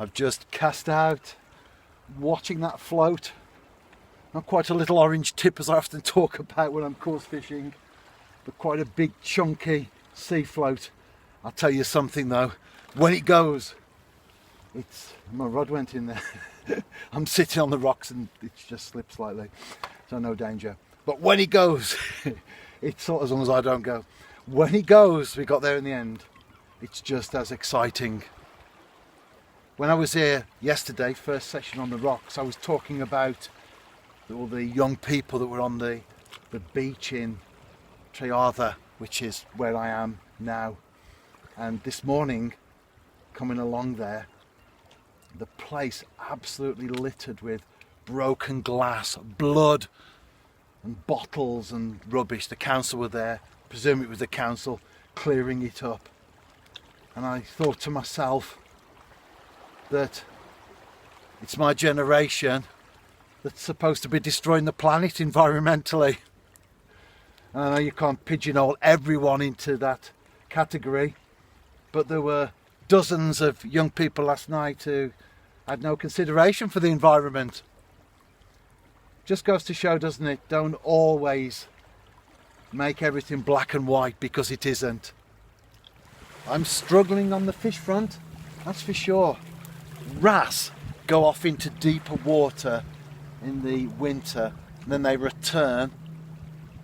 I've just cast out, watching that float. Not quite a little orange tip as I often talk about when I'm coarse fishing, but quite a big chunky sea float. I'll tell you something though, when it goes, my rod went in there. I'm sitting on the rocks and it just slipped slightly, so no danger. But when he goes, it's sort of, as long as I don't go. When he goes, we got there in the end. It's just as exciting. When I was here yesterday, first session on the rocks, I was talking about all the young people that were on the beach in Treartha, which is where I am now. And this morning, coming along there, the place absolutely littered with broken glass, blood and bottles and rubbish. The council were there, I presume it was the council clearing it up. And I thought to myself that it's my generation that's supposed to be destroying the planet environmentally. And I know you can't pigeonhole everyone into that category, but there were dozens of young people last night who had no consideration for the environment. Just goes to show, doesn't it? Don't always make everything black and white, because it isn't. I'm struggling on the fish front, that's for sure. Wrasse go off into deeper water in the winter, and then they return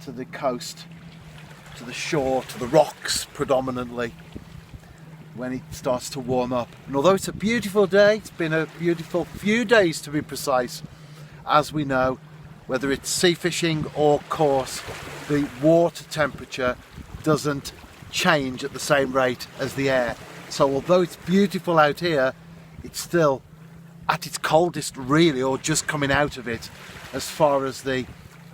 to the coast, to the shore, to the rocks predominantly, when it starts to warm up. And although it's a beautiful day, it's been a beautiful few days to be precise, as we know, whether it's sea fishing or coarse, the water temperature doesn't change at the same rate as the air. So although it's beautiful out here, it's still at its coldest really, or just coming out of it, as far as the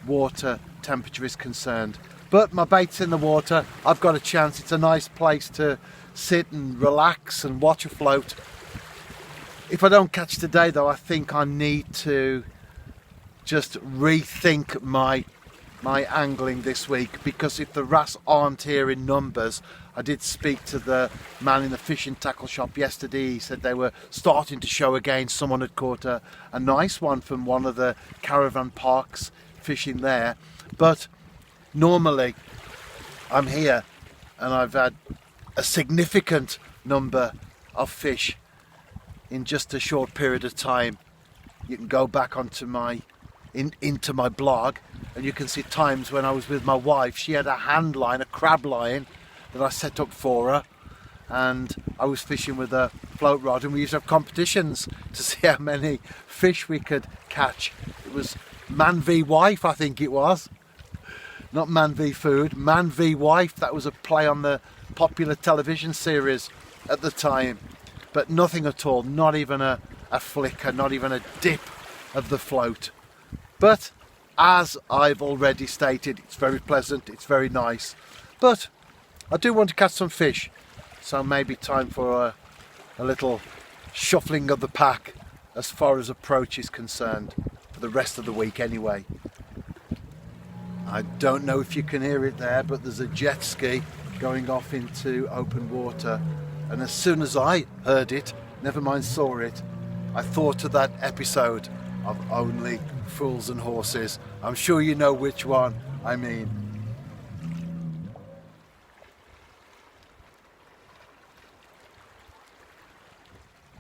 water temperature is concerned. But my bait's in the water, I've got a chance. It's a nice place to sit and relax and watch a float. If I don't catch today though, I think I need to just rethink my angling this week, because if the wrasse aren't here in numbers, I did speak to the man in the fishing tackle shop yesterday. He said they were starting to show again. Someone had caught a nice one from one of the caravan parks fishing there. But normally I'm here and I've had a significant number of fish in just a short period of time. You can go back onto into my blog and you can see times when I was with my wife. She had a hand line, a crab line that I set up for her, and I was fishing with a float rod, and we used to have competitions to see how many fish we could catch. It was man v wife, I think it was. Not man v food, man v wife. That was a play on the popular television series at the time. But nothing at all, not even a flicker, not even a dip of the float. But as I've already stated, it's very pleasant, it's very nice. But I do want to catch some fish, so maybe time for a little shuffling of the pack as far as approach is concerned, for the rest of the week anyway. I don't know if you can hear it there, but there's a jet ski going off into open water, and as soon as I heard it, never mind saw it, I thought of that episode of Only Fools and Horses. I'm sure you know which one I mean.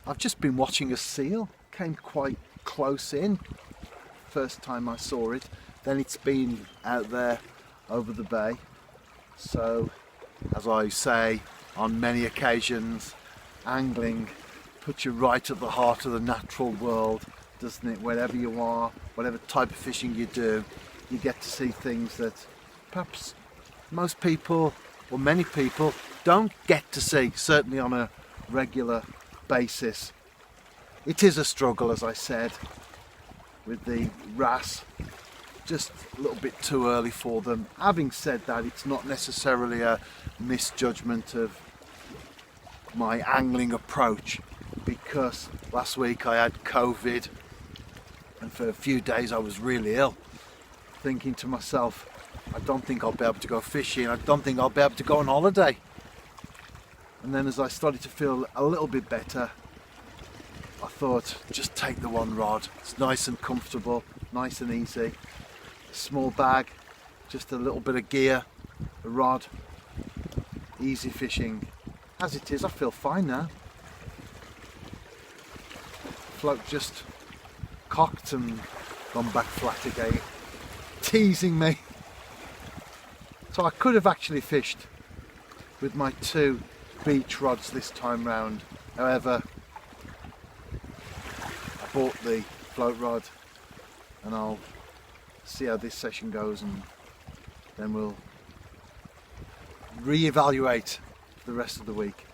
I've just been watching a seal, came quite close in, first time I saw it, then it's been out there over the bay. So, as I say on many occasions, angling puts you right at the heart of the natural world, doesn't it? Wherever you are, whatever type of fishing you do, you get to see things that perhaps most people, or many people, don't get to see, certainly on a regular basis. It is a struggle, as I said, with the wrasse, just a little bit too early for them. Having said that, it's not necessarily a misjudgment of my angling approach, because last week I had COVID and for a few days I was really ill, thinking to myself, I don't think I'll be able to go fishing, I don't think I'll be able to go on holiday. And then as I started to feel a little bit better, thought just take the one rod. It's nice and comfortable, nice and easy. Small bag, just a little bit of gear, a rod, easy fishing. As it is, I feel fine now. Float just cocked and gone back flat again, teasing me. So I could have actually fished with my 2 beach rods this time round. However, I bought the float rod and I'll see how this session goes, and then we'll re-evaluate the rest of the week.